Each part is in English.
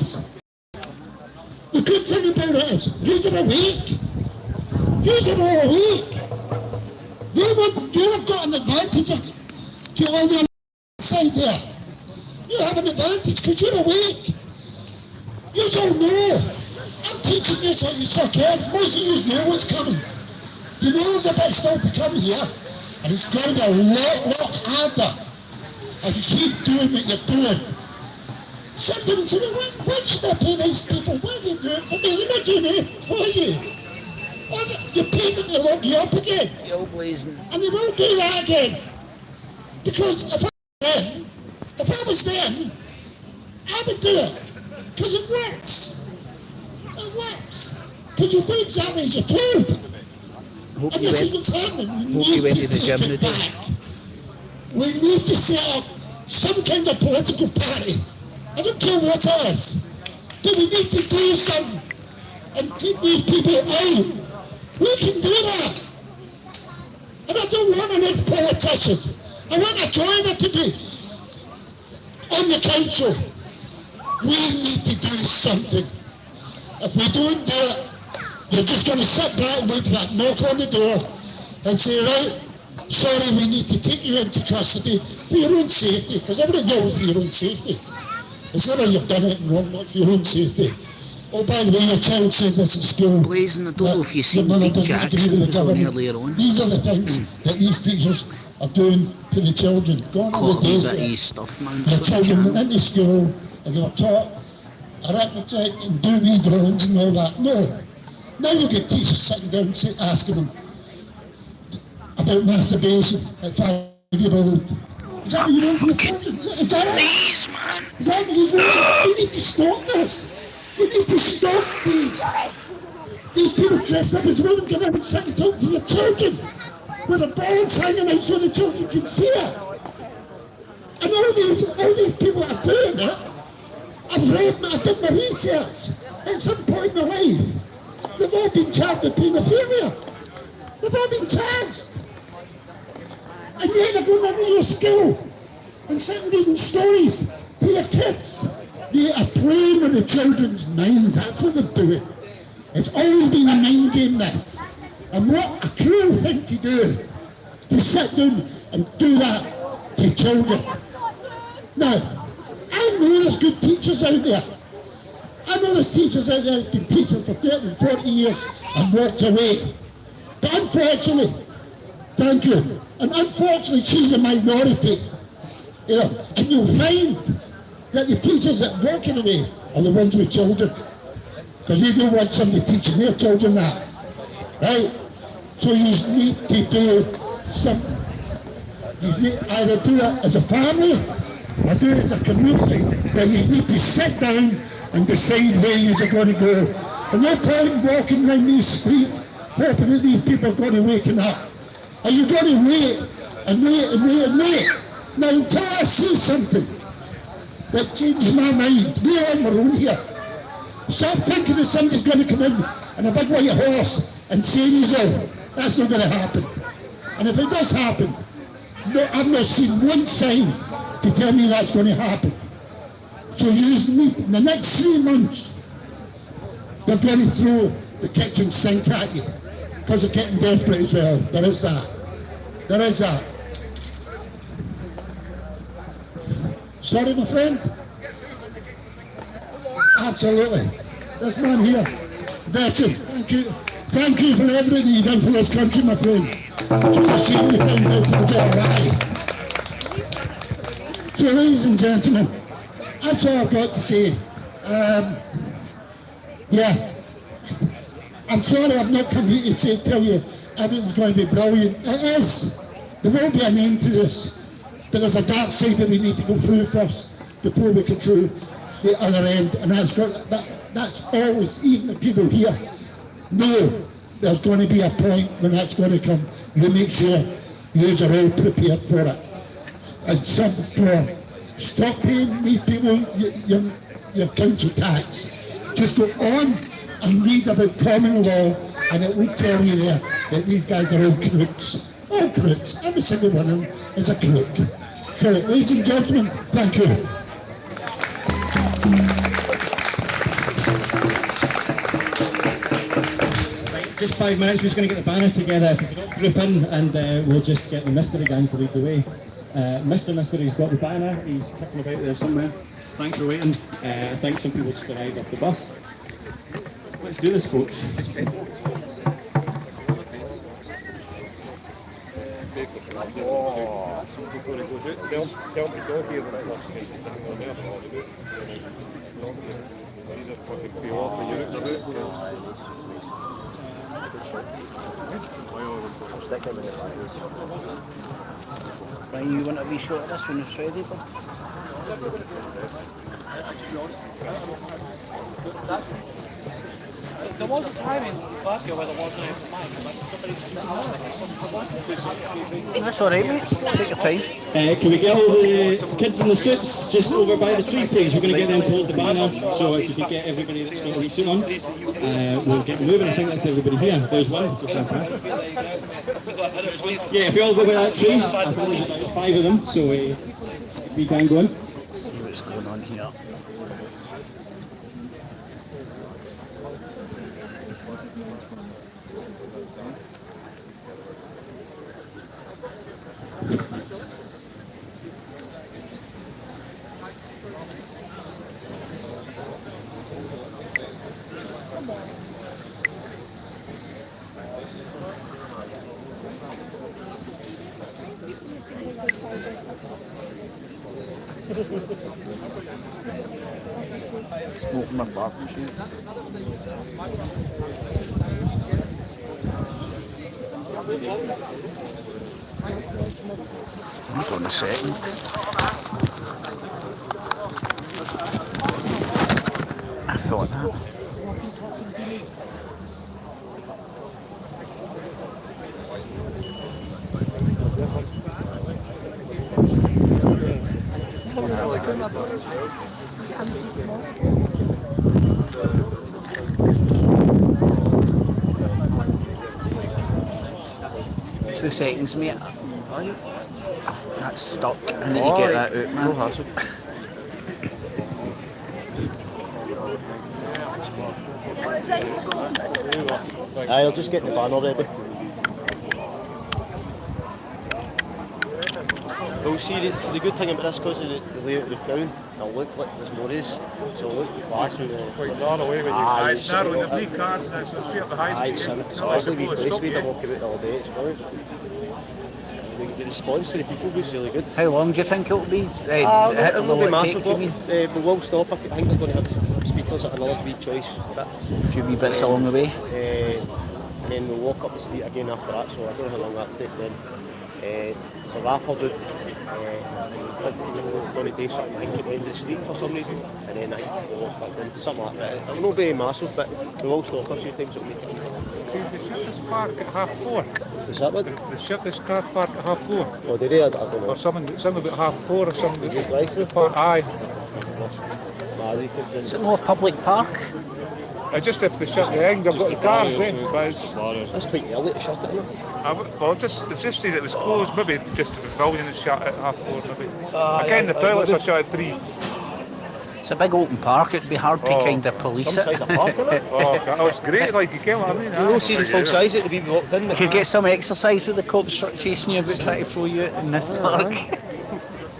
is, the good thing about it is, you're awake. You're all awake. You've got an advantage to all the side there. You have an advantage because you're awake. You don't know. I'm teaching you so you suck heads. Most of you know what's coming. You know there's a bit still to come here, and it's going to be a lot harder if you keep doing what you're doing. Sit down and say, what should I pay these people? Why are you doing it for me? They're not doing it for you. You're paying them to lock you up again. And they won't do that again. Because if I was them, I would do it. Because it works. It works. Because you do exactly as you're told. And you see what's happening. We need to take it back. We need to set up some kind of political party. I don't care what it is. But we need to do something and keep these people out. We can do that. And I don't want an ex-politician. I want a joiner to be on the council. We need to do something. If we don't do it, you're just going to sit back and wait for that knock on the door and say, right, sorry, we need to take you into custody for your own safety, because everybody knows for your own safety. It's never you've done it wrong, not for your own safety. Oh, by the way, your child said this at school. Blazing, I don't know if you've seen Big Jackson was on earlier on. These are the things that these teachers are doing to the children. Gone are the days that stuff, man. The children went into school and they were taught arithmetic and do wee drawings and all that. No. Now you get teachers sitting down asking them about masturbation at 5-year-old. Is that what you want for your children? Is that it? Please, man. Is that what you want? We need to stop this. We need to stop these people dressed up as women get out and try to talk to your children with a balance hanging out so the children can see it. And all these people are doing it. I did my research. At some point in their life, they've all been charged with paedophilia. They've all been charged. And yet they're going into your school and sitting reading stories to your kids. They are playing with the children's minds. That's what they're doing. It's always been a mind game, this. And what a cruel thing to do, to sit down and do that to children. Now, I know there's good teachers out there. I know there's teachers out there who've been teaching for 30 and 40 years and walked away. But unfortunately, thank you, and unfortunately she's a minority. You know, and you'll find that the teachers that are walking away are the ones with children. Because they don't want somebody teaching their children that. Right? So you need to do something. You need either do it as a family or do it as a community. Then you need to sit down and decide where you're going to go. And no point walking around these streets hoping that these people are going to waken up. Are you going to wait and wait and wait and wait? Now until I see something that changes my mind, we're on our own here. Stop thinking that somebody's going to come in on a big white horse and save you all. That's not going to happen. And if it does happen, no, I've not seen one sign to tell me that's going to happen. So you need, in the next 3 months, they're going to throw the kitchen sink at you because they're getting desperate as well. There is that. There is that. Sorry, my friend? Absolutely. This man here, veteran, thank you. Thank you for everything you've done for this country, my friend. Just a shame you found out it was all right. So, ladies and gentlemen, that's all I've got to say. Yeah, I'm sorry I've not come here to tell you everything's going to be brilliant. It is. There will be an end to this. But there's a dark side that we need to go through first before we get through the other end. And that's always, even the people here know there's going to be a point when that's going to come. You make sure you are all prepared for it. And some form. Stop paying these people your council tax. Just go on and read about common law and it will tell you there that these guys are all crooks. All crooks. Every single one of them is a crook. So, ladies and gentlemen, thank you. just 5 minutes, we're just going to get the banner together. If we could all group in and we'll just get the mystery gang to lead the way. Mr. Mystery's got the banner, he's kicking about there somewhere. Thanks for waiting. I think some people just arrived off the bus. Let's do this, folks. Brian, you want a wee shot of this when it's ready, bud? There was a time in Glasgow where there wasn't a mic, but somebody... That's alright, mate. Take your time. Can we get all the kids in the suits just over by the tree, please? We're going to get them to hold the banner, so if you could get everybody that's got a wee suit on, we'll get moving. I think that's everybody here. There's one. Yeah, if we all go by that tree, I think there's about 5 of them, so we can go in. See what's going on here. Smoking my fart machine. Hold on a second. I thought that. 2 seconds, mate. That's stuck. I need to get that out, man. I'll just get the banner ready. Well, see, the good thing about this, because of the layout of the crown, it'll look like there's more is, so it'll look classy. Quite far away with you. It's narrowing the 3 cars and it's straight up the high street. It's actually a wee place we've been walking about all day, it's brilliant. The response to the people was really good. How long do you think it'll be? It will be massive, but we'll stop. I think they're going to have speakers at another wee choice bit. A few wee bits along the way. And then we'll walk up the street again after that, so I don't know how long that'll take then. There's a rapper dude, we're going to do something, I think, at the end of the street for some reason, and then I think we'll walk back in, something like that. It'll not be massive, but we will stop a few times. The ship park at 4:30. Is that what? The ship car park at 4:30. Oh, did they? I don't know. Or something about 4:30 or something. Did you drive through? Aye. Is it not a public park? Just if they shut the end, I've got the cars then. That's quite early to shut it, isn't it? Well, it's just said it was closed, maybe just the pavilion is shut at 4:30 maybe. Again, the toilets are shut at 3. It's a big open park, it'd be hard to kind of police Some it. size of park, isn't it? Oh, it's great, like, you get what I mean? You don't see the full size it to be walked in. You could get some exercise with the cops chasing you about trying to throw you out in this park.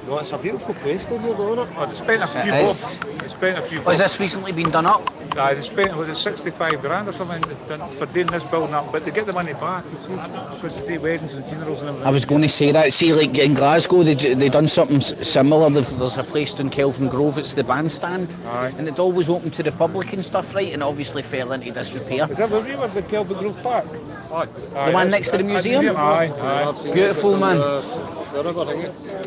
No, it's a beautiful place, though, isn't it? Oh, they spent a few It bob. is. They spent a few Has bob. this recently been done up? Aye, they spent, was it 65 grand or something for doing this building up, but they get the money back, you see, because they do weddings and funerals and everything. I was going to say that. See, like in Glasgow, they done something similar. There's a place in Kelvin Grove, it's the bandstand. Aye. And it's always open to the public and stuff, right? And obviously fell into disrepair. Is that where you was, the Kelvin Grove Park? Aye. The one next to the museum? Aye. Beautiful, man.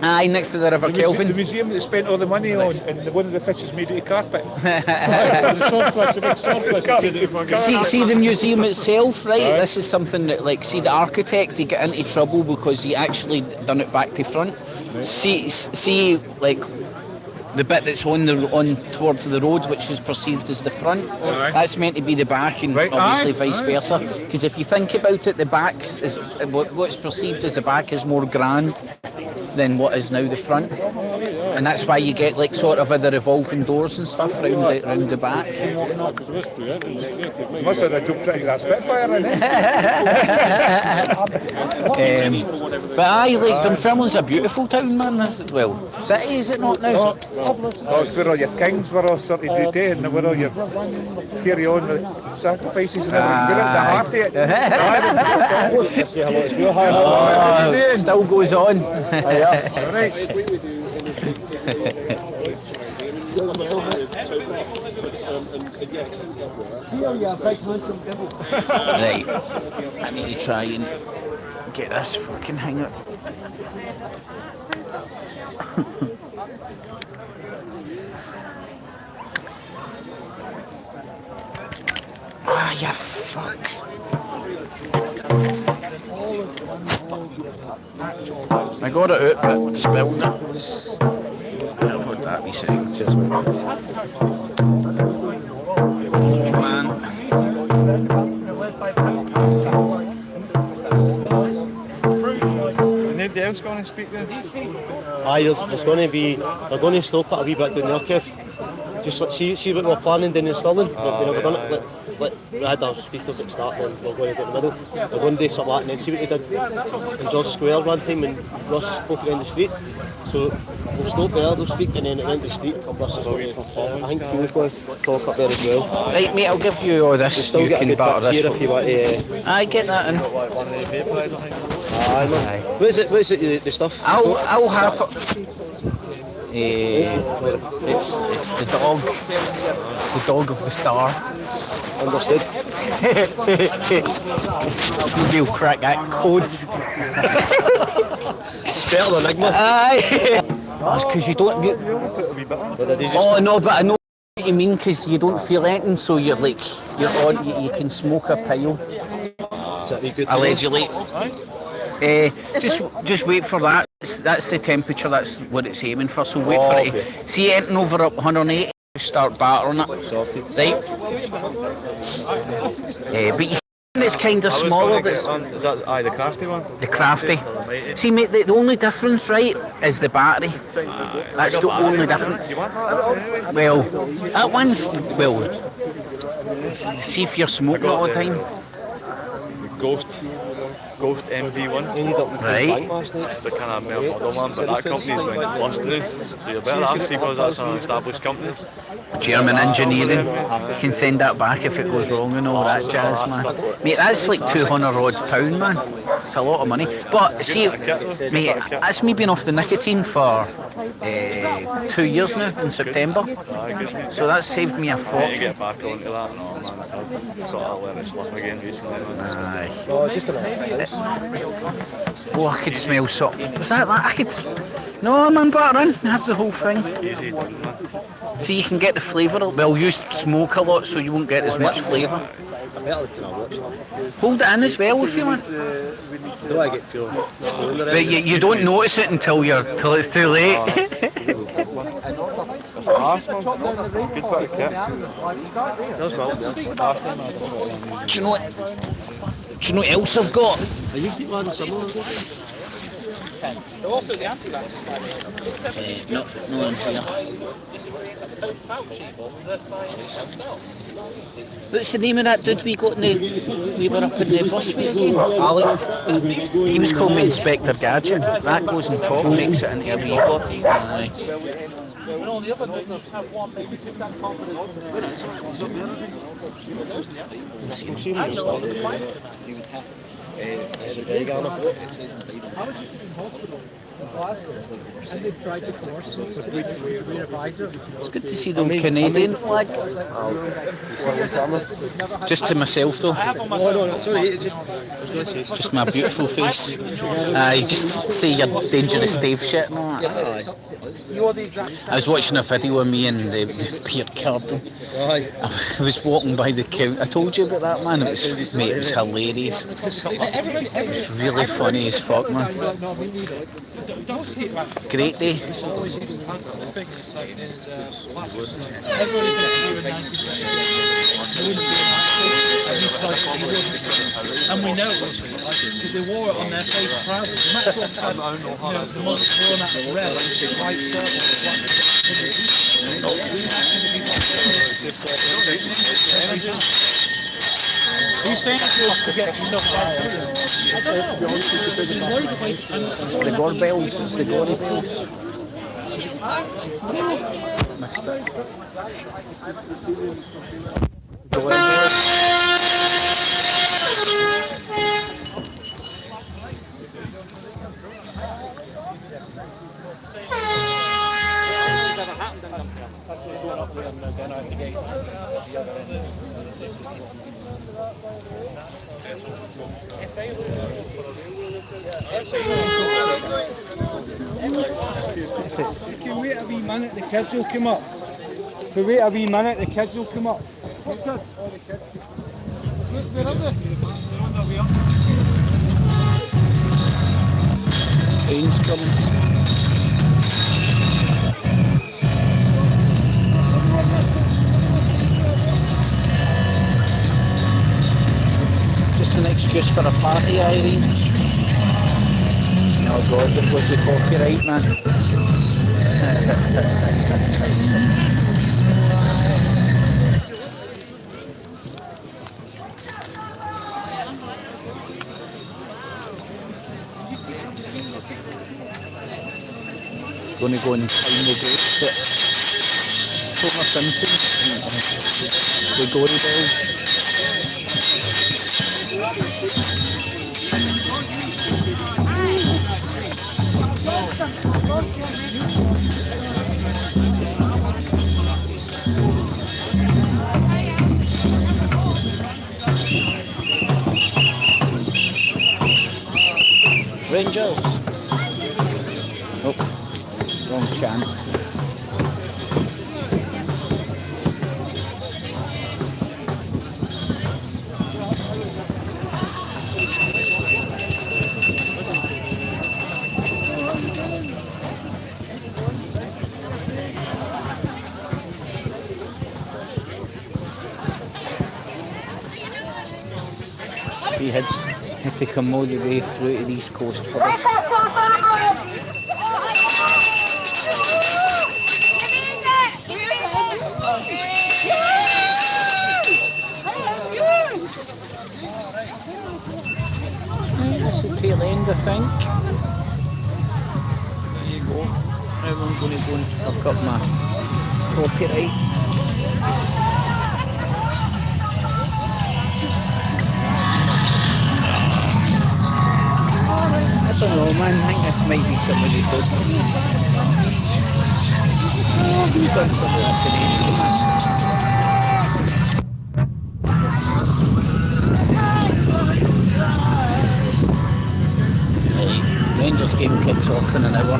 Aye, next to the River The Kelvin. museum that they spent all the money on, and one of the fish is made out of carpet. See the museum itself, right? This is something that, like, see the architect, he got into trouble because he actually done it back to front. See, like, the bit that's on towards the road, which is perceived as the front, that's meant to be the back, and obviously vice versa. Because if you think about it, the back is what's perceived as the back is more grand than what is now the front. and that's why you get like sort of the revolving doors and stuff round the back and whatnot. Must have a joke trying to get a Spitfire in it. But I like Dunfermline's a beautiful town, man. Well, city is it not now? No, it's where all your kings were all sort of day and where all your carry on the sacrifices and everything. You're at the heart of it. Let's see how much fuel has. It still goes on. Right. Right, I need to try and get this fucking hang up. Ah, you fuck. I got it out, but spilled it. I'll put that wee second. Man. Nobody else going to speak then? Aye, there's going to be, they're going to stop it a wee bit down there, Kev. Just like, see what we're planning down in Stirling. We've never done it. Like, we had our speakers at the start and we're going to do it in the middle. We're going to do something like that and then see what they did in George Square one time when Russ spoke down the street. So we'll stop there, they'll speak, and then at the end of the street, Russ is going to, I think Phil's going to talk up there as well. Right, mate, I'll give you all this. Still You get a can good batter bit this. here if you want to. I get that in. Aye, man. What is it, the stuff? I'll have it. It's the dog. It's the dog of the star. Understood. You'll crack that code. Better than Enigma. Aye. That's because you don't get. Oh no, but I know what you mean, because you don't feel anything, so you're on. You can smoke a pile. Is that really good? Allegedly. Just wait for that. That's the temperature. That's what it's aiming for. So wait for it. See anything over up 180, start battering it. Sorted. Right. But you can, it's kind of smaller. Is that the crafty one? The crafty. See, mate, the only difference, right, is the battery. That's the only difference. Well, that one's see if you're smoking all the time. Ghost MV1. Right. It's the kind of male model one, but that company's went bust now. So you're better off because that's an established company. German engineering. You can send that back if it goes wrong and all that jazz, man. Mate, that's like £200 odd, man. It's a lot of money. But see, mate, that's me being off the nicotine for 2 years now in September. So that's saved me a I need to fortune. get back onto that. No, man, I've sort of let it slip again recently. Man. Aye. Oh, just a minute. Oh, I could smell something. Was that? I could. No, man, batter in. Have the whole thing. Easy done, man. See, you can get the flavour. Well, you smoke a lot, so you won't get as much flavour. Hold it in as well if you want. Do I get pure? But you don't notice it until it's too late. It's a arse, man. Good bit of kit. Does well, yeah. Do you know what? Do you know what else I've got? Are you keep one similar? No in here. What's the name of that dude we got in we were up in the bus with again? Alec. He was called me Inspector Gadget. That goes on top, makes it into a wee bot. Aye. It's good to see the Canadian flag. Just to myself though. No, sorry, it's just, I was going to say, Just my beautiful face. You just say your dangerous Dave shit and all that. I was watching a video of me and the Pierre Cardin. I was walking by the count. I told you about that, man. It was hilarious. It was really funny as fuck, man. Great day. we know because they wore it on their face trousers. The Maxwell said, the mother's worn out of red, it's a white shirt on the black. Who's saying to get enough out? I don't know. It's the Gorbells, it's the Gorbells. Missed it. Gorbells. You can wait a wee minute, the kids will come up. If we wait a wee minute, the kids will come up. What kids? Oh, the kids. Look, where are they? They're on their way up. Train's coming. Just an excuse for a party, Irene. Oh God, there was the copyright, man. Gonna go and find the grapes at Homer Simpson. The Gory Bells. Rangers. Nope. Wrong chance. He had to come all the way through to the East Coast for this. That's the tail end, I think. There you go. Now I'm going to go and fuck up my copyright. I don't know, man. I think this might be somebody good. Oh, we've done some of this in April, man. Rangers game kicks off in an hour.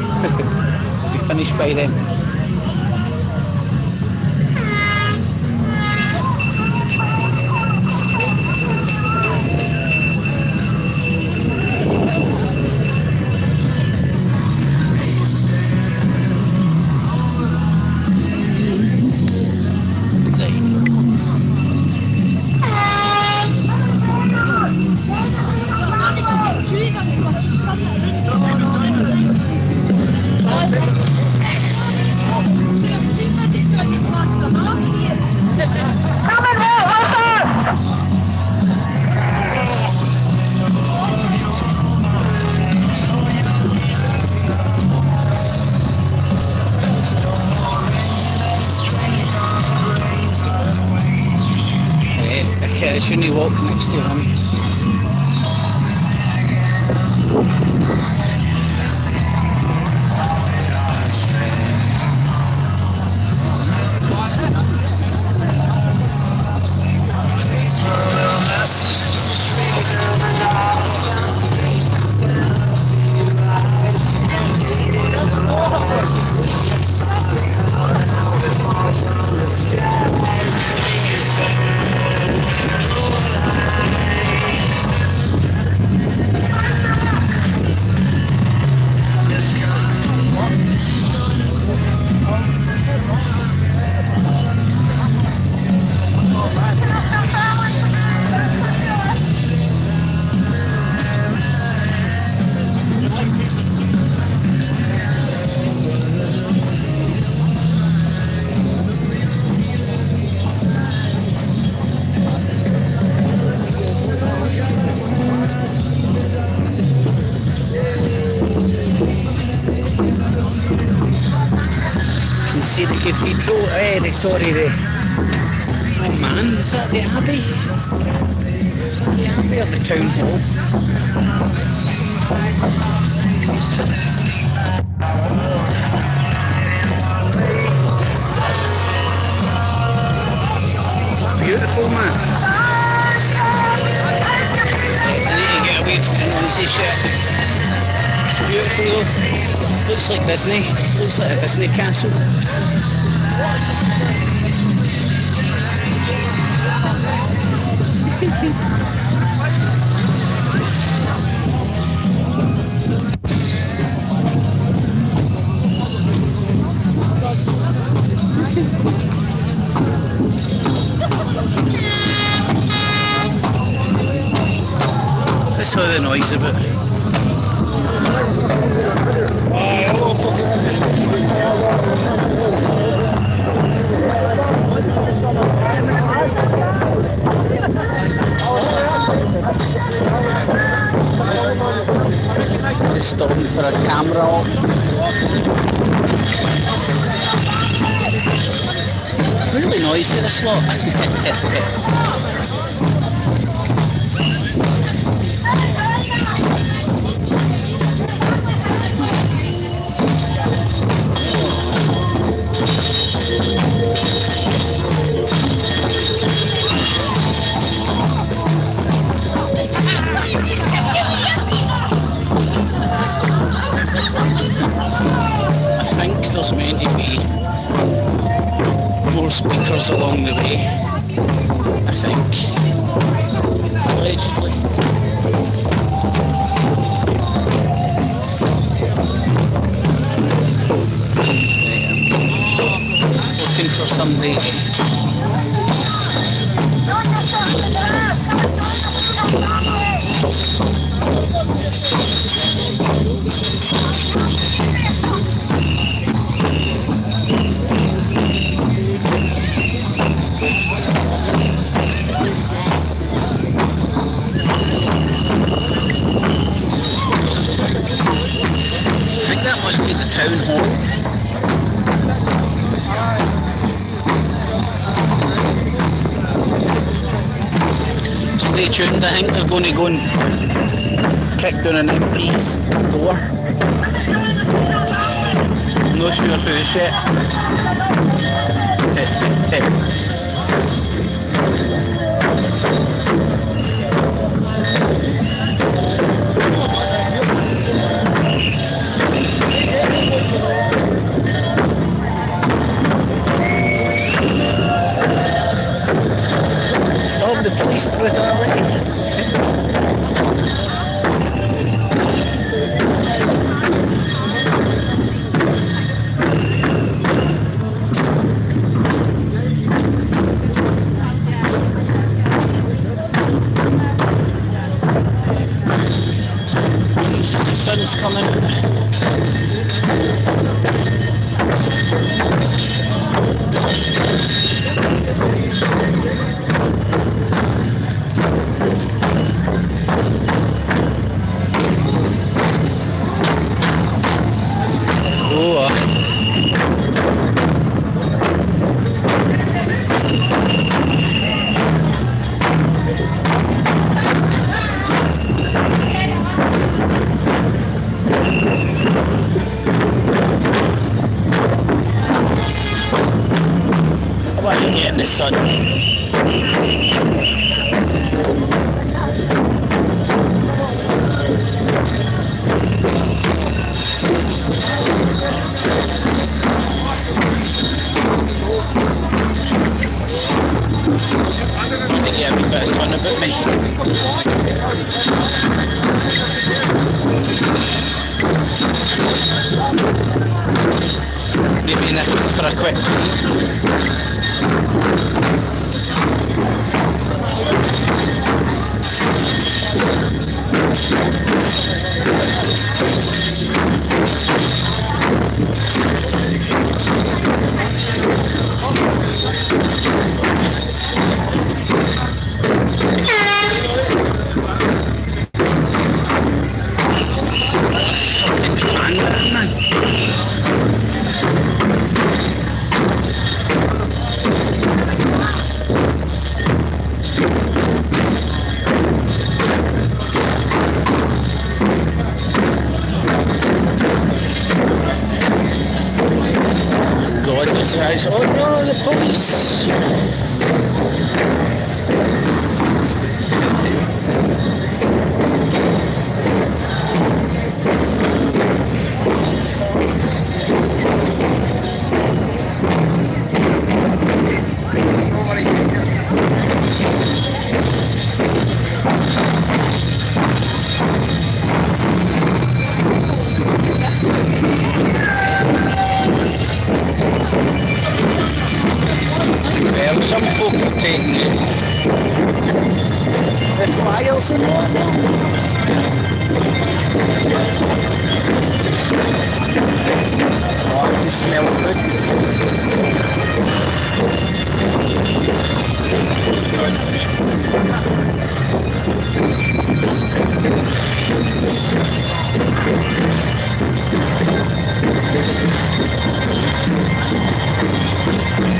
Be finished by then. I shouldn't walk next to him. He drove, oh man, is that the Abbey? Is that the Abbey or the Town Hall? Beautiful, man. I need to get away from the noisy shit. It's beautiful though. Looks like Disney. Looks like a Disney castle. That's all the noise of it. Just stopping for a camera off. Really noisy this lot. I think there's meant to be more speakers along the way. I think. Allegedly. Looking for somebody. I think that must be the town hall. Stay tuned, I think they're going to go and kick down an MP's door. I'm not sure who the shit. Stop the police brutality. The sun's coming. How about you getting the sun? I think you have a bit of fun about me. Maybe enough for a quick fucking fan, man. for the police. Well, some folk are taking the flyers and whatnot. Oh, I can smell food.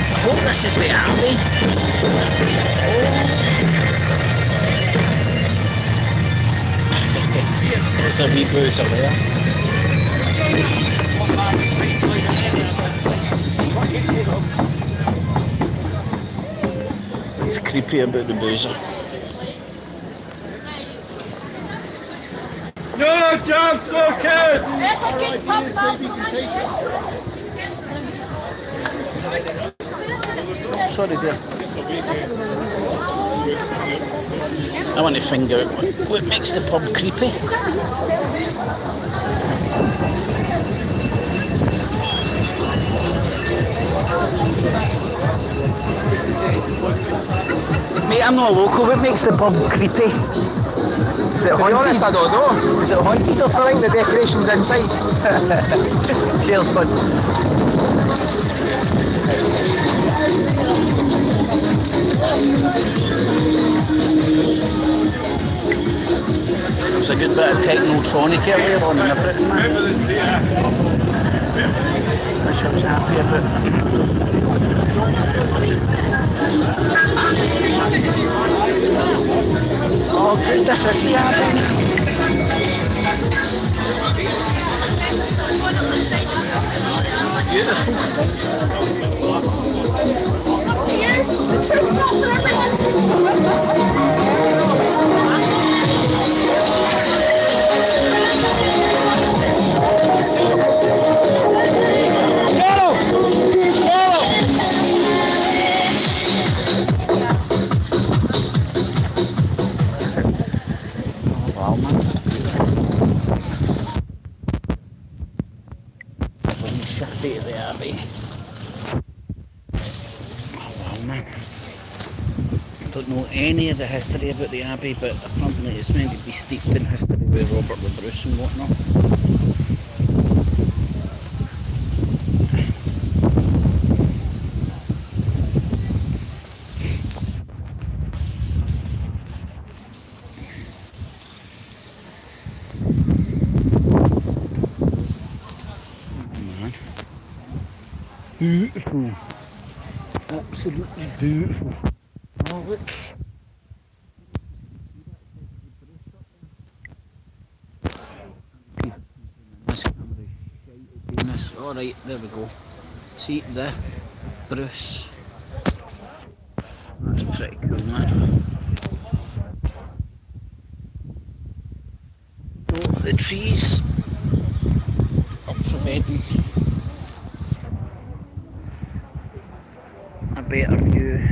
I hope this is the army. There's a wee bruiser there. It's creepy about the boozer. No jumps, no kids! Sorry dear. I want to find out what makes the pub creepy. Mate, I'm not local. What makes the pub creepy? Is it haunted? To be honest, I don't know. Is it haunted or something? The decorations inside. Cheers, bud. There's a good bit of technotronic earlier on everything, man. Which I was happy about. Oh, good, this is the Abbey. Wow, man. Shifty to the Abbey. Oh, wow, man. I don't know any of the history about the Abbey, but apparently it's meant to be steeped in history with Robert the Bruce and whatnot. Beautiful. Absolutely beautiful. Oh, look. Alright, there we go. See the Bruce. That's pretty cool, man. Oh, the trees are preventing a better view.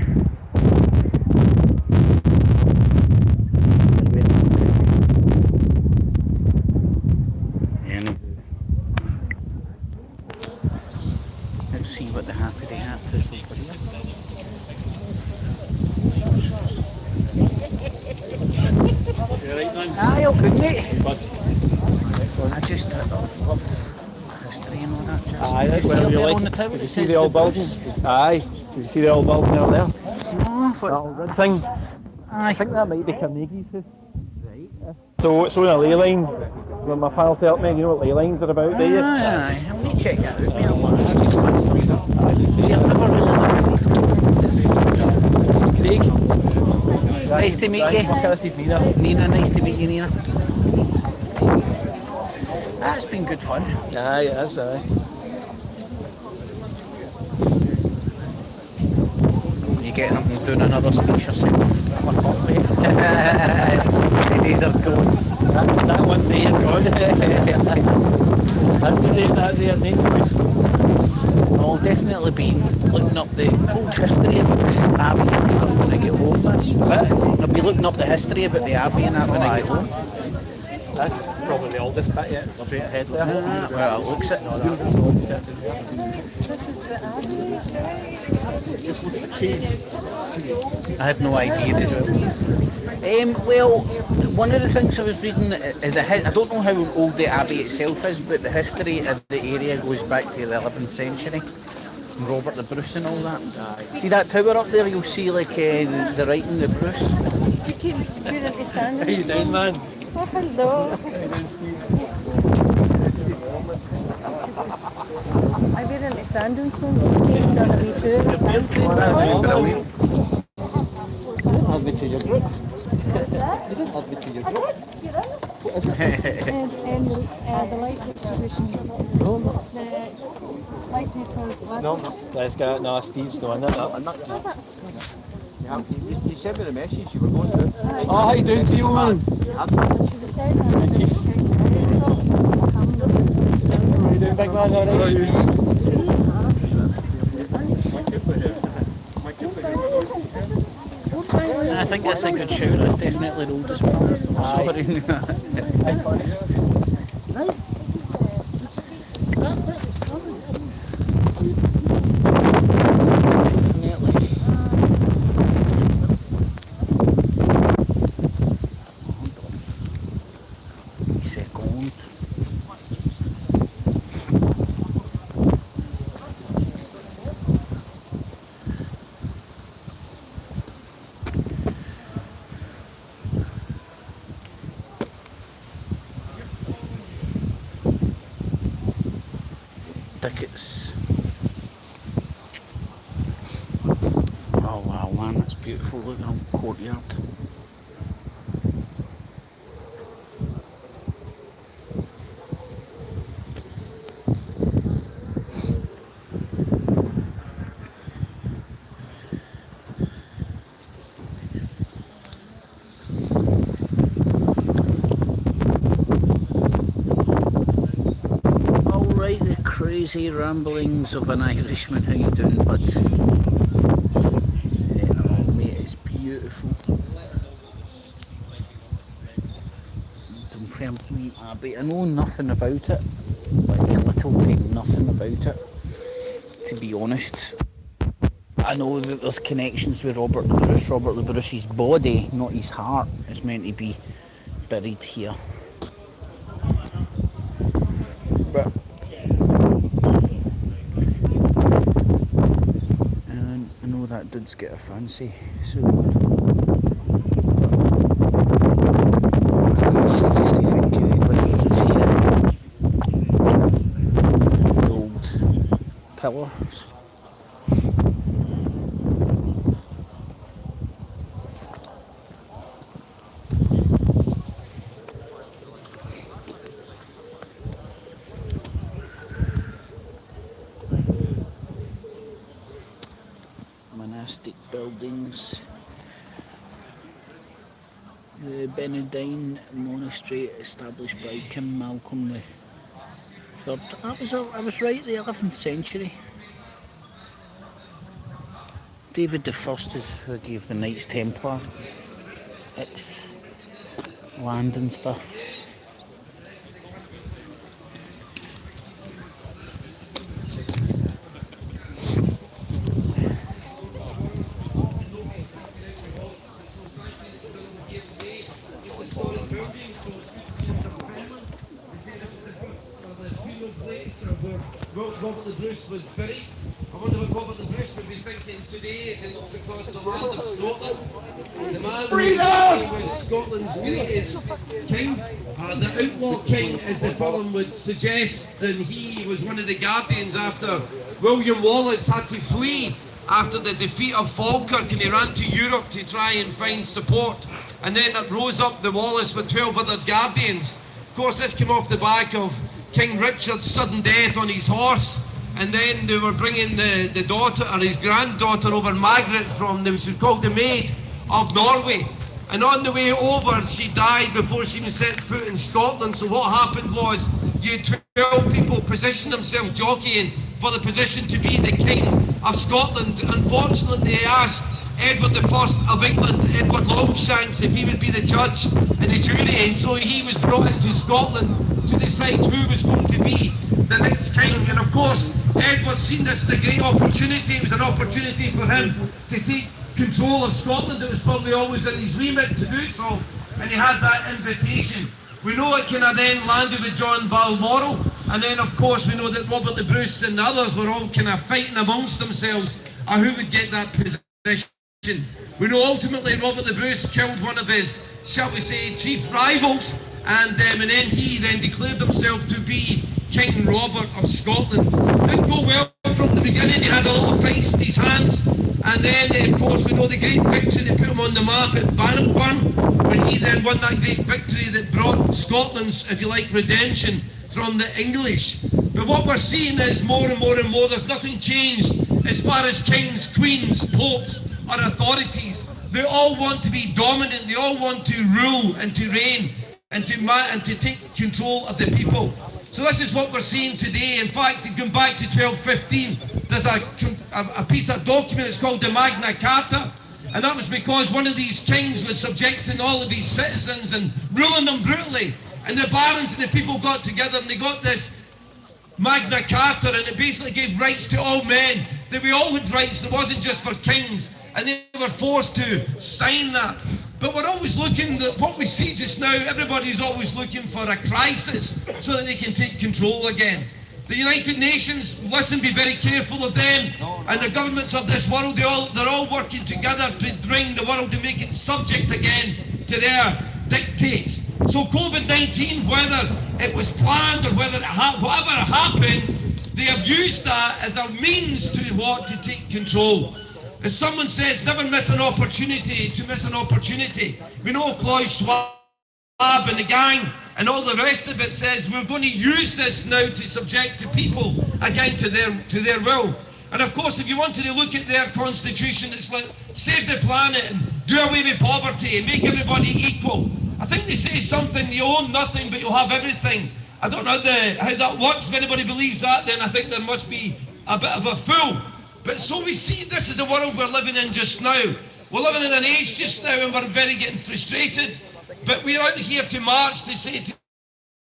Anyway, let's see what the happy hat is over here. You right, man? Aye, all good, mate. I just love history and all that. Just Aye, that's where where you on like. the tower. Did you see the old building? Aye. Did you see the old building over there? No, That old red thing? Aye. I think that might be Carnegie's house. Right. So it's on a ley line. When my pal told me, you know what ley lines are about, do you? Aye, I'll need to check that out. See, I've never really looked at it. Craig. Nice to meet you. This is Nina. Nina, nice to meet you, Nina. That's been good fun. Aye, it is, aye. getting up and doing another speech yourself. The days are gone. That one day is gone. Have to take that there next week. I'll definitely be looking up the old history about this Abbey and stuff when I get home. I'll be looking up the history about the Abbey and that when I get home. That's probably the oldest bit yet. Straight ahead there. Well, it looks it. This is the Abbey. I have no idea as well. Well, one of the things I was reading, I don't know how old the Abbey itself is, but the history of the area goes back to the 11th century. Robert the Bruce and all that. See that tower up there? You'll see like the writing, the Bruce. You keep going to stand. How you doing, man? Oh, hello. I've been into standing stones and taken down a wee tour. Brilliant. I'll be to your group. I'll be to your group. And the light exhibition. The light paper. No, let's go. No, Steve's not in it. You sent me the message you were going to. Oh, how you doing, Theo, man? Should have said that. How you doing, big man? All right? I think that's a good shout. That's definitely the oldest one. Tickets. Oh wow, man, that's beautiful. Look at the courtyard. Crazy ramblings of an Irishman. How you doing, bud? Oh mate, it's beautiful. Dunfermline Abbey. I know nothing about it. Like little to nothing about it. To be honest. I know that there's connections with Robert the Bruce. Robert the Bruce's body, not his heart, is meant to be buried here. But that dude's got a fancy, so it's just to think of it, like you can see the old pillars. Monastic buildings. The Benedine monastery established by King Malcolm III. I was right, the 11th century. David I is who gave the Knights Templar its land and stuff. Robert the Bruce was buried. I wonder what Robert the Bruce would be thinking today as he looks across the land of Scotland. The man who was Scotland's greatest king, the outlaw king as the film would suggest, and he was one of the guardians after William Wallace had to flee after the defeat of Falkirk, and he ran to Europe to try and find support, and then it rose up the Wallace with 12 other guardians. Of course, this came off the back of King Richard's sudden death on his horse, and then they were bringing the daughter, or his granddaughter over, Margaret, from, she was called the Maid of Norway. And on the way over, she died before she even set foot in Scotland. So what happened was, you 12 people positioned themselves jockeying for the position to be the King of Scotland. Unfortunately, they asked Edward I of England, Edward Longshanks, if he would be the judge and the jury, and so he was brought into Scotland to decide who was going to be the next king. And of course, Edward seen this as a great opportunity. It was an opportunity for him to take control of Scotland. It was probably always in his remit to do so, and he had that invitation. We know it kind of then landed with John Balmoral, and then of course we know that Robert the Bruce and the others were all kind of fighting amongst themselves on who would get that position. We know ultimately Robert the Bruce killed one of his, shall we say, chief rivals, and then he then declared himself to be King Robert of Scotland. Didn't go well from the beginning. He had a lot of fights in his hands, and then of course we know the great victory. They put him on the map at Bannockburn, when he then won that great victory that brought Scotland's, if you like, redemption from the English. But what we're seeing is more and more and more, there's nothing changed as far as kings, queens, popes, or authorities. They all want to be dominant. They all want to rule and to reign and to take control of the people. So this is what we're seeing today. In fact, going back to 1215, there's a piece of document, it's called the Magna Carta, and that was because one of these kings was subjecting all of his citizens and ruling them brutally. And the barons and the people got together and they got this Magna Carta, and it basically gave rights to all men, that we all had rights. It wasn't just for kings, and they were forced to sign that. But we're always looking, what we see just now, everybody's always looking for a crisis so that they can take control again. The United Nations, listen, be very careful of them, and the governments of this world, they're all working together to bring the world, to make it subject again to their dictates. So COVID-19, whether it was planned or whether whatever happened, they have used that as a means to take control. As someone says, never miss an opportunity to miss an opportunity. We know Klaus Schwab and the gang and all the rest of it says we're going to use this now to subject to people again to their will. And of course, if you wanted to look at their constitution, it's like save the planet and do away with poverty and make everybody equal. I think they say something, you own nothing but you'll have everything. I don't know how that works. If anybody believes that, then I think there must be a bit of a fool. But so we see this is the world we're living in just now. We're living in an age just now and we're very getting frustrated. But we're out here to march to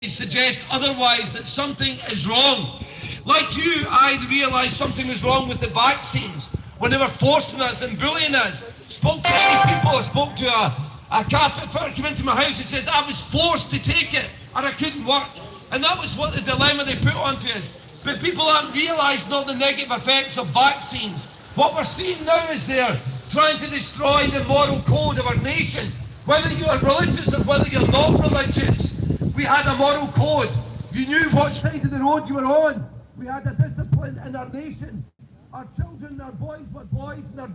suggest otherwise, that something is wrong. Like you, I realised something was wrong with the vaccines when they were forcing us and bullying us. Spoke to many people. I spoke to a carpet fitter came into my house and says, I was forced to take it and I couldn't work. And that was what the dilemma they put onto us. But people aren't realising all the negative effects of vaccines. What we're seeing now is they're trying to destroy the moral code of our nation. Whether you are religious or whether you're not religious, we had a moral code. You knew what side of the road you were on. We had a discipline in our nation. Our children, our boys were boys, and our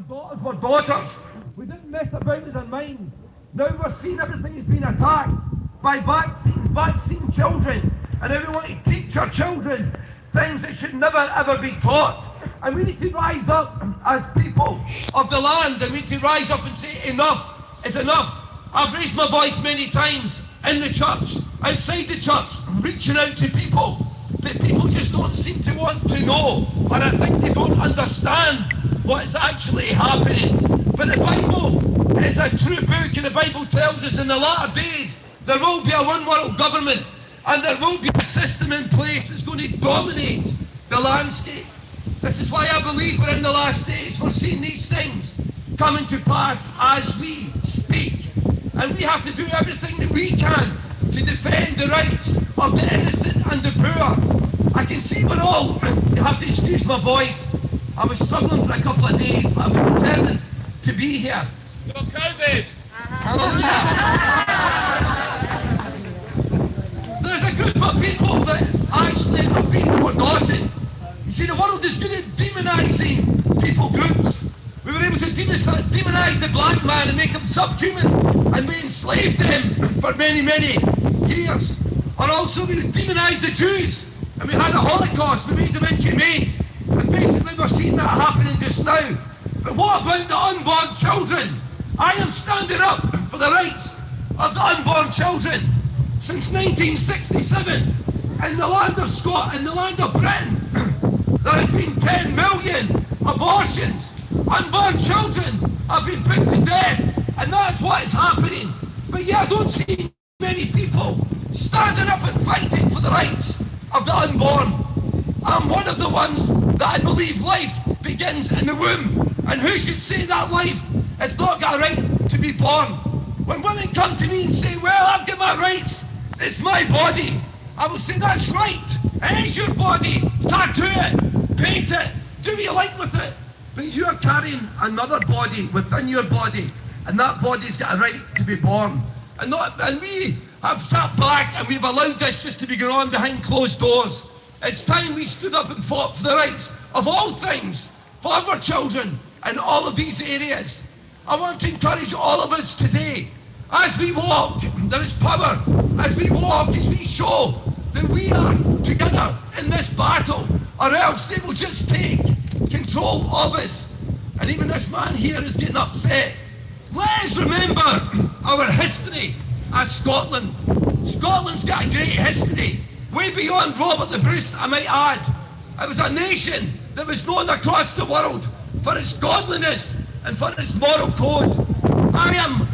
daughters were daughters. We didn't mess about with our minds. Now we're seeing everything is being attacked by vaccine children. And now we want to teach our children things that should never ever be taught. And we need to rise up as people of the land, and we need to rise up and say enough is enough. I've raised my voice many times in the church, outside the church, reaching out to people. But people just don't seem to want to know, or I think they don't understand what is actually happening. But the Bible is a true book, and the Bible tells us in the latter days there will be a one world government, and there will be a system in place that's going to dominate the landscape. This is why I believe we're in the last days. We're seeing these things coming to pass as we speak. And we have to do everything that we can to defend the rights of the innocent and the poor. I can see we're all, you have to excuse my voice. I was struggling for a couple of days, but I was determined to be here. No COVID! Hallelujah! There's a group of people that actually have been forgotten. You see, the world is good at demonising people groups. We were able to demonise the black man and make him subhuman, and we enslaved them for many, many years. Or also we demonise the Jews And we had a Holocaust, we made them inhumane. And basically we're seeing that happening just now. But what about the unborn children? I am standing up for the rights of the unborn children. Since 1967, in the land of Scotland, in the land of Britain, there has been 10 million abortions. Unborn children have been put to death, and that's what is happening. But yeah, I don't see many people standing up and fighting for the rights of the unborn. I'm one of the ones that I believe life begins in the womb, and who should say that life has not got a right to be born? When women come to me and say, well, I've got my rights, it's my body, I will say, that's right, it is your body, tattoo it, paint it, do what you like with it, but you are carrying another body within your body, and that body's got a right to be born. And we have sat back and we've allowed this just to be going on behind closed doors. It's time we stood up and fought for the rights of all things, for our children in all of these areas. I want to encourage all of us today, as we walk, there is power, as we walk, as we show that we are together in this battle, or else they will just take control of us. And even this man here is getting upset. Let us remember our history as Scotland. Scotland's got a great history, way beyond Robert the Bruce, I might add. It was a nation that was known across the world for its godliness and for its moral code. I am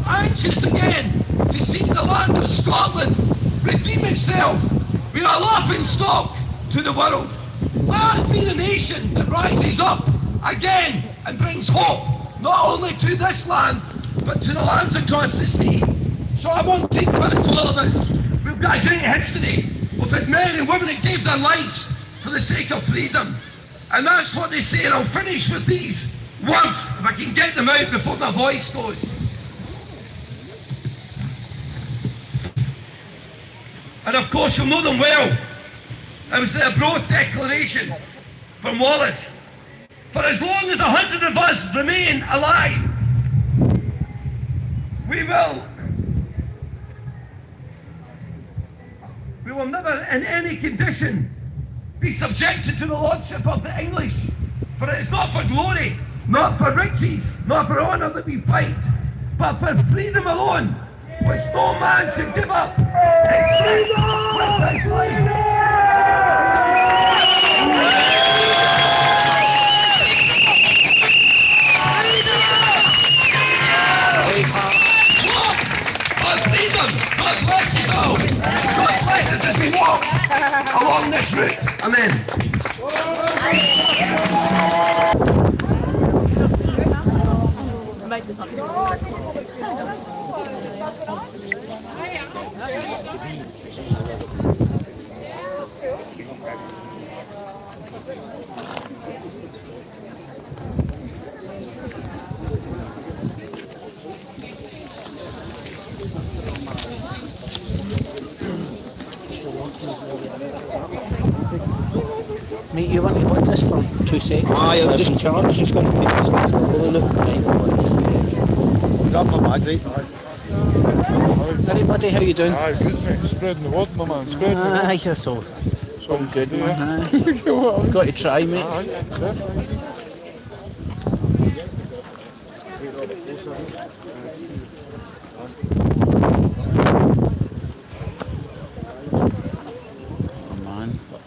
anxious again to see the land of Scotland redeem itself. We are a laughing stock to the world. Let us be the nation that rises up again and brings hope, not only to this land, but to the lands across the sea. So I want to encourage all of us. We've got a great history. We've had men and women that gave their lives for the sake of freedom. And that's what they say, and I'll finish with these words, if I can get them out before my voice goes. And of course you'll know them well. It was the Abroad Declaration from Wallace. For as long as 100 of us remain alive, we will never in any condition be subjected to the lordship of the English. For it is not for glory, not for riches, not for honour that we fight, but for freedom alone, which no man should give up except with his life. God bless you all. God bless us as we walk along this route. Amen. Mate, you want to hold this for 2 seconds? I'm just charged, just going to take this one. Grab my bag, right? Everybody, how you doing? Aye, good mate, spreading the word, my man, spreading the word. Aye, that's all good, man. Aye. Got to try, mate. Aye, definitely.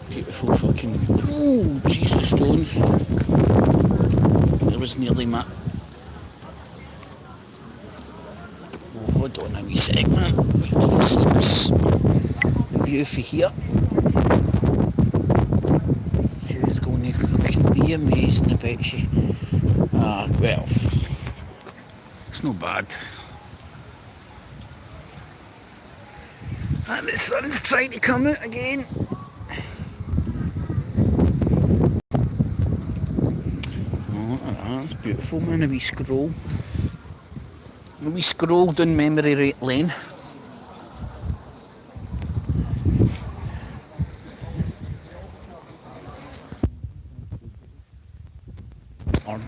Beautiful fucking... Ooh, Jesus Jones. There was nearly my... Oh, hold on a wee sec, man. You can see this view for here. View's going to fucking be amazing, I bet you. Ah, well. It's not bad. And the sun's trying to come out again. That's beautiful, man. A wee scroll. A wee scroll down memory lane. On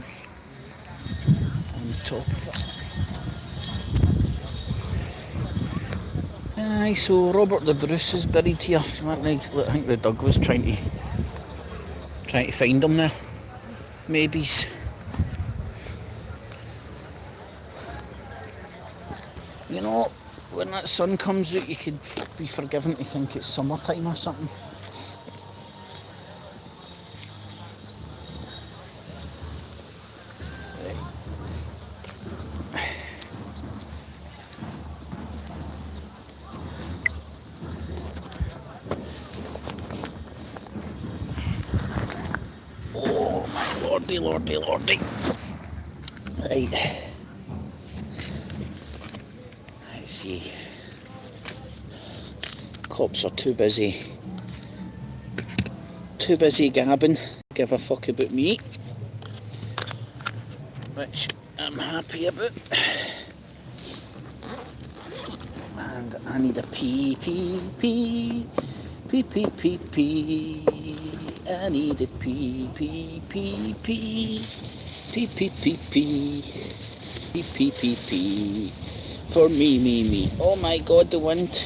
the top of it. Aye, so Robert the Bruce is buried here. I think the Doug was trying to find him there. Maybes. You know, when that sun comes out, you could be forgiven to think it's summertime or something. Oh my lordy, lordy, lordy. Right. Let's see. Cops are too busy gabbing, give a fuck about me, which I'm happy about. And I need a pee. I need a pee. For me. Oh my God, the wind.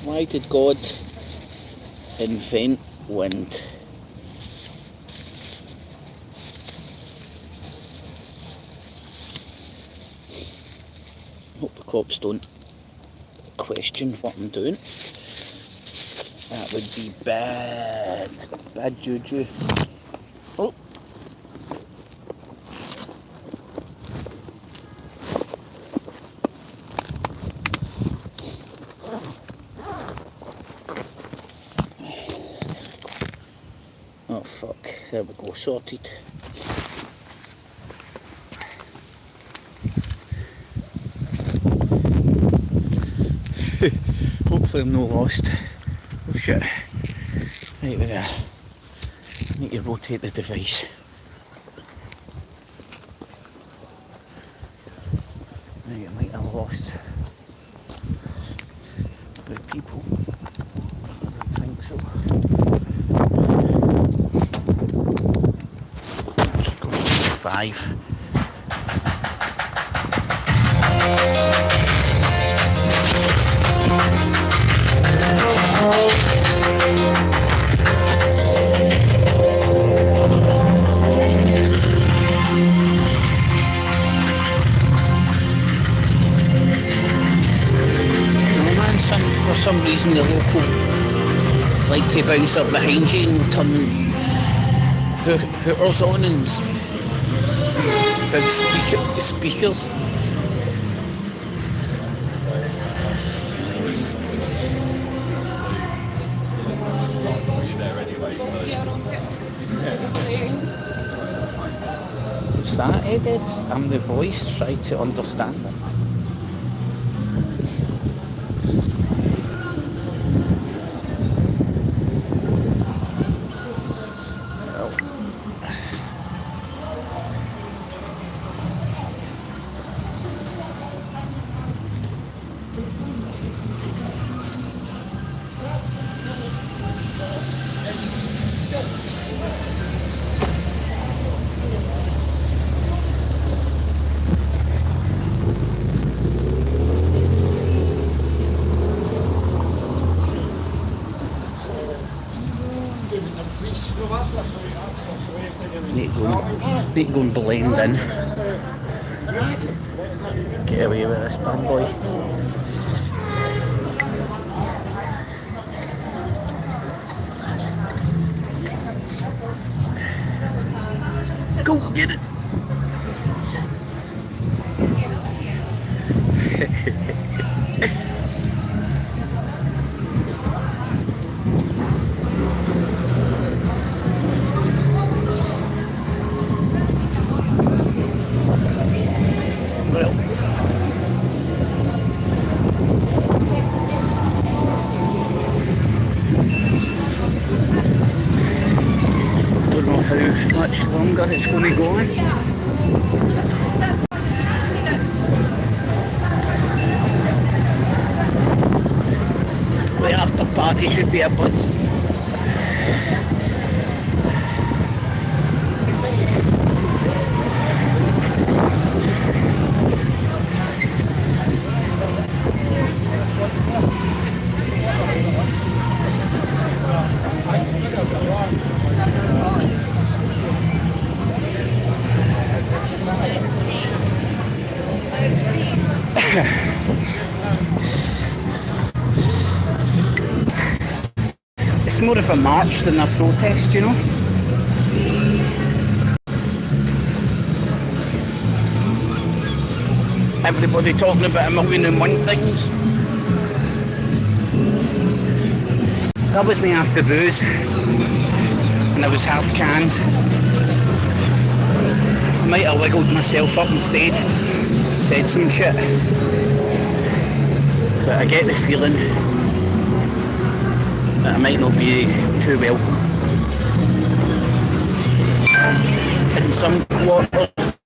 Why did God invent wind? Hope the cops don't question what I'm doing. That would be bad juju. Oh. Oh fuck, there we go, sorted. Hopefully I'm not lost. Oh shit. Right with there. I need to rotate the device. Right, I might have lost the people. I don't think so. Just go to 5. For some reason the local like to bounce up behind you and turn hooters on and big speakers. Is that it? I'm the voice, try to understand it. Need to go and blend in. Get away with this bad boy. Go get it. Don't know how much longer it's going to go on. The after party should be a buzz. It's more of a march than a protest, you know. Everybody talking about 1,000,001 things. That wasn't half the booze, and I was half canned. I might have wiggled myself up on stage, said some shit, but I get the feeling that I might not be too welcome in some quarters.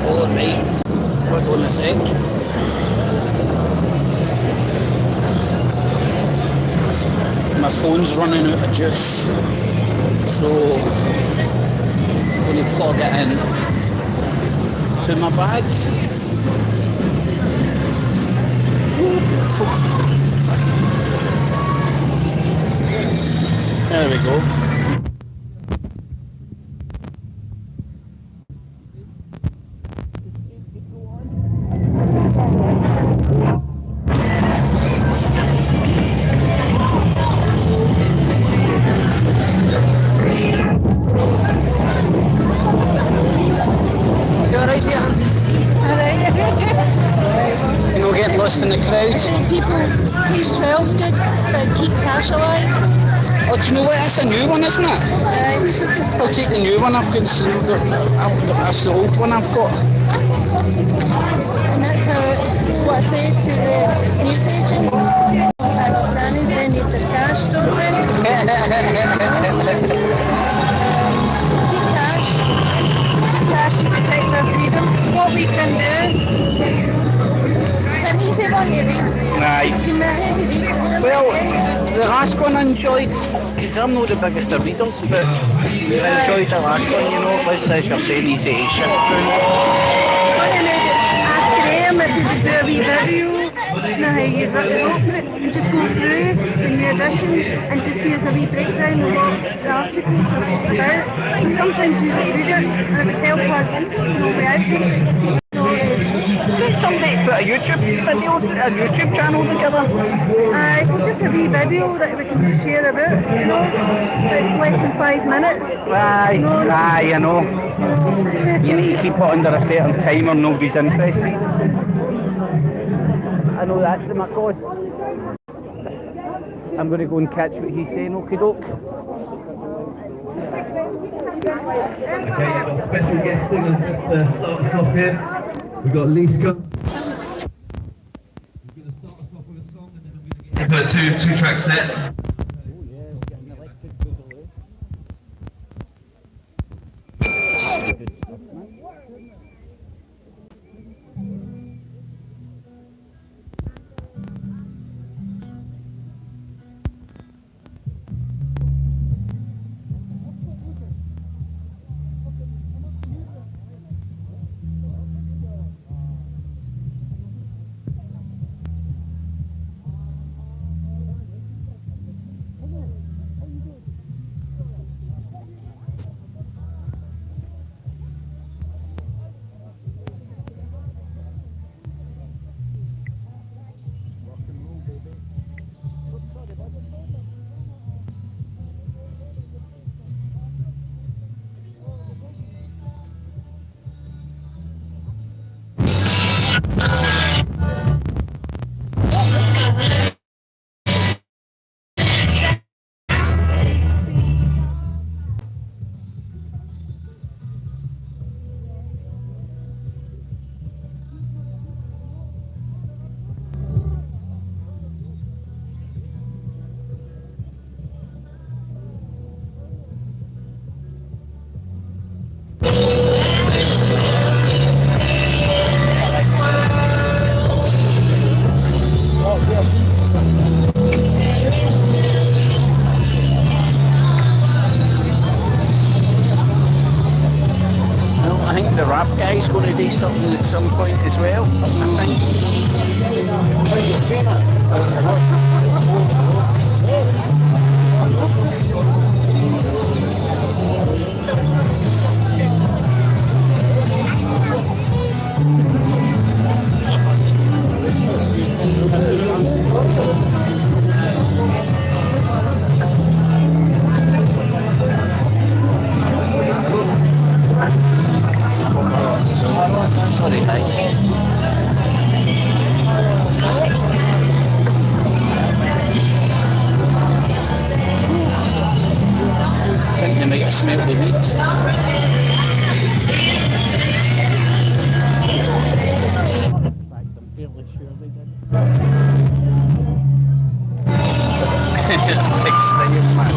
Alright, hold on a sec. My phone's running out of juice, so I'm going to plug it in to my bag. Ooh, beautiful. There we go. In the crowd. People, page 12's good, but keep cash alive. Oh, do you know what? That's a new one, isn't it? Aye. I'll take the new one. I've got that's the old one I've got. And that's what I say to the newsagents. Pakistanis, they need their cash, don't they? Keep cash. Keep cash to protect our freedom. What we can do. It's an easy one to read. Aye. Well, the last one I enjoyed, because I'm not the biggest of readers, but I enjoyed the last one, you know. It was, as you're saying, easy to shift through. Ask Graham if he would do a wee video. Now you'd vote for it and just go through the new edition and just give us a wee breakdown of what the articles are about. Because sometimes we don't read it and it would help us know the outreach. Somebody put a YouTube video, a YouTube channel together. Well, just a wee video that we can share about, you know. It's less than 5 minutes. Aye, aye, I know. You need to keep it under a certain time or nobody's interested. I know that's my course. I'm going to go and catch what he's saying, okie doke. Okay, you've got special guest singers to start us off here. We've got Liska. He's going to start us off with a song and then I'm going to get a two-track set. Guy's going to do something at some point as well, I think. Very nice. I think they might have smelt the weed. I'm fairly sure they did. Big style, man.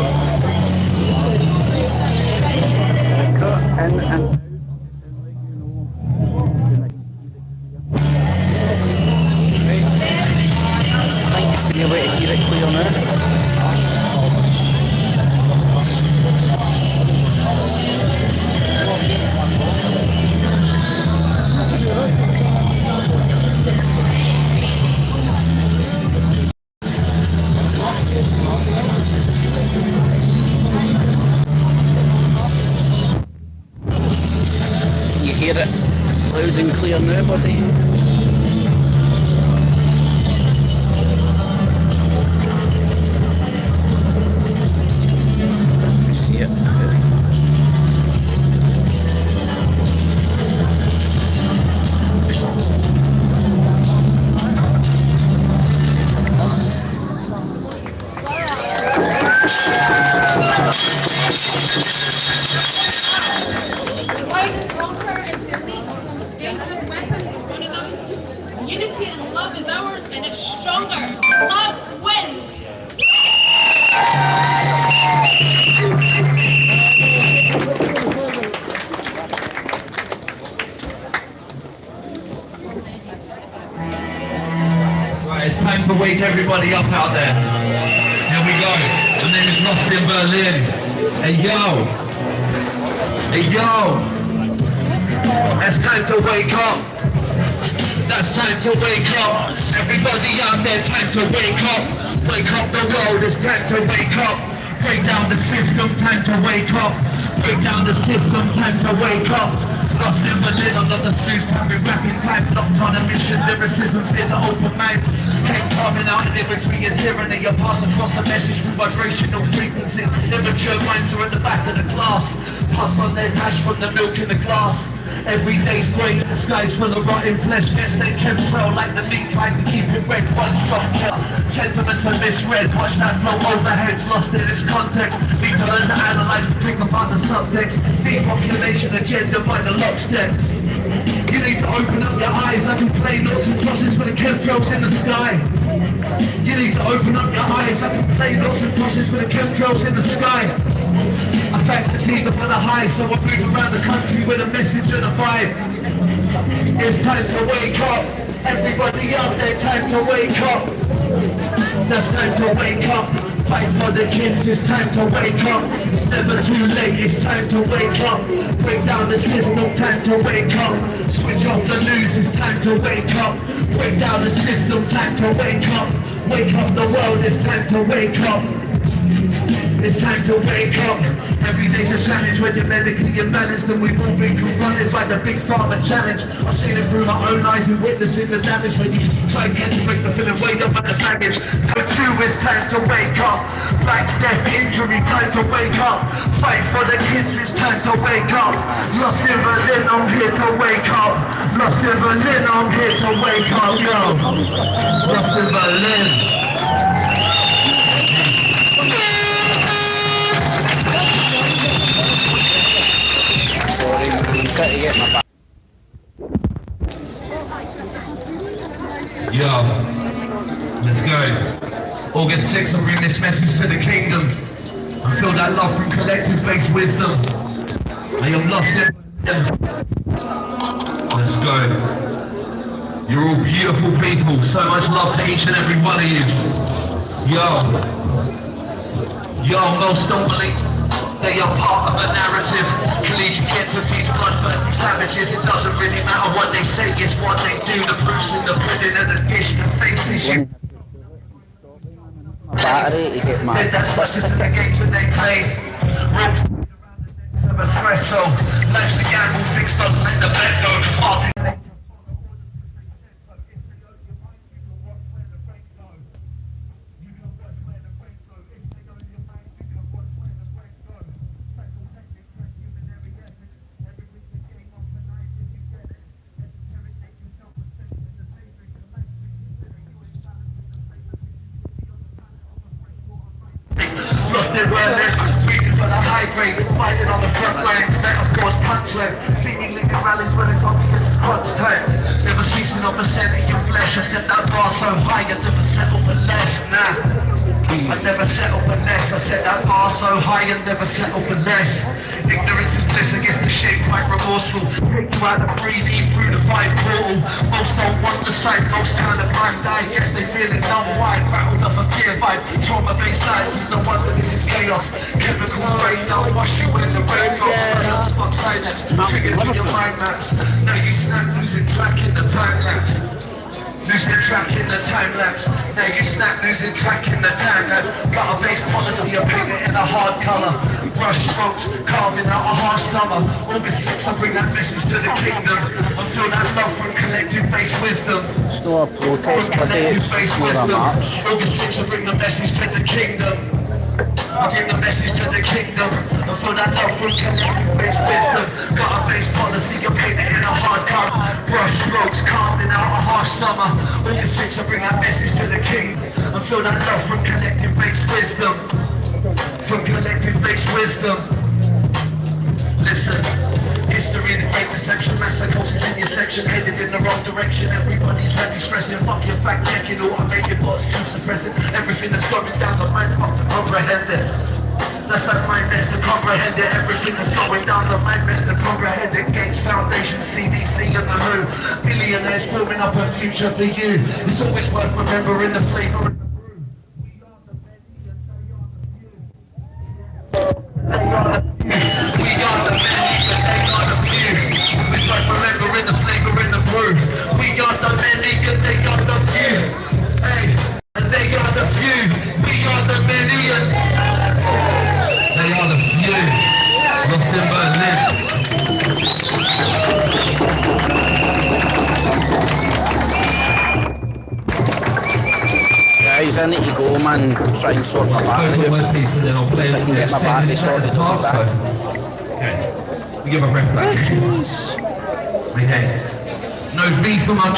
I think it's the way to hear it clear now. You hear it loud and clear now, buddy? If you see it. Unity and love is ours, and it's stronger. Love wins. Right, it's time to wake everybody up out there. Here we go. My name is Lost in Berlin. Hey yo. Hey yo. It's time to wake up. That's time to wake up. Everybody out there, time to wake up. Wake up the world, it's time to wake up. Break down the system, time to wake up. Break down the system, time to wake up. Lost in Berlin, I'm not the snooze time, we rapping time. Locked on a mission, lyricism, there's an open mind. Came carving out an imagery and tyranny. You pass across the message through vibrational frequency. Immature minds are at the back of the class. Pass on their dash from the milk in the glass. Every day's great, the sky's full of rotten flesh. Yes, they chemtrail like the meat, trying to keep it red. One shot kill, sentiments are misread. Watch that flow overheads, lost in its context. Need to learn to analyze, to think about the subtext. Depopulation agenda by the lockstep. You need to open up your eyes. I can play noughts and crosses for the chemtrails in the sky. You need to open up your eyes. I can play noughts and crosses for the chemtrails in the sky. I fax the team for the high, so I move around the country with a message and a vibe. It's time to wake up. Everybody out there, time to wake up. That's time to wake up. Fight for the kids, it's time to wake up. It's never too late, it's time to wake up. Break down the system, time to wake up. Switch off the news, it's time to wake up. Break down the system, time to wake up. Wake up the world, it's time to wake up. It's time to wake up. Every day's a challenge when you're medically imbalanced, and we've all been confronted by the big pharma challenge. I've seen it through my own eyes and witnessing the damage when you try again to break the feeling weighed up by the baggage. For true, it's time to wake up. Facts, death, injury, time to wake up. Fight for the kids, it's time to wake up. Lost in Berlin, I'm here to wake up. Lost in Berlin, I'm here to wake up, yo. Lost in Berlin. Sorry, I'm trying to get my back. Yo, let's go. August 6th, I bring this message to the kingdom. I feel that love from collective-based wisdom. I am lost in. Let's go. You're all beautiful people. So much love to each and every one of you. Yo, most don't believe they are part of a narrative. Collegiate entities, bloodthirsty savages. It doesn't really matter what they say, it's what they do. The proof's in the pudding and the dish, the face issue. Battery to get my bus ticket. Espresso, life's a gamble, fixed on let the bed go. they were less. Reading for the high grade, fighting on the front line. Metaphors, punchline. See me leading rallies when it's obvious it's crunch time. Never ceasing on percent of your flesh. I set that bar so high, I never settle for less. Nah, I never settle for less. I set that bar so high, I never settle for less. Ignorance is bliss, I guess the shape quite remorseful. Take you out of 3D through the 5 portal. Most don't want the sight, most turn a blind eye. Yes, they feel it dumb wide, rattled up a fear vibe. Trauma-based lives, it's no wonder this is chaos. Chemical breakdown, wash you in the raindrops. Silence, spot silence, triggered with your mind maps. Now you snap, losing track in the time lapse. Losing track in the time lapse. Now you snap, losing track in the time lapse. Got a base policy of paint it in a hard colour. Brush strokes, carving out a harsh summer. August 6th, I bring that message to the kingdom. I feel that love from collective-based wisdom. It's not a protest, but it's more a march. August 6th, I bring the message to the kingdom. I bring the message to the kingdom. I feel that love from collective-based wisdom. Got a base policy, you paint it in a hard cover. Brush strokes, carving out a harsh summer. August 6th, I bring that message to the king. I feel that love from collective-based wisdom. From collective-based wisdom. Listen, history, the great deception, mass psychosis in your section, headed in the wrong direction. Everybody's heavy stressing, fuck your fact checking, automated bots, too suppressing. Everything that's going down's a mind fuck to comprehend it. That's like mind best to comprehend it. Everything that's going down's a mind best to comprehend it. Gates Foundation, CDC and the WHO. Billionaires forming up a future for you. It's always worth remembering the flavour. We are the many, but they are the few. It's like remembering the flavor in the brew. We are the many, and they are the few. Hey, and they are the few. We are the many, and they are the few. Lost in Berlin. Guys, I need to go, man. Try and sort my battery out. If I can get my battery sorted, I'll be back. Okay, we give a reflection. Okay. No V from our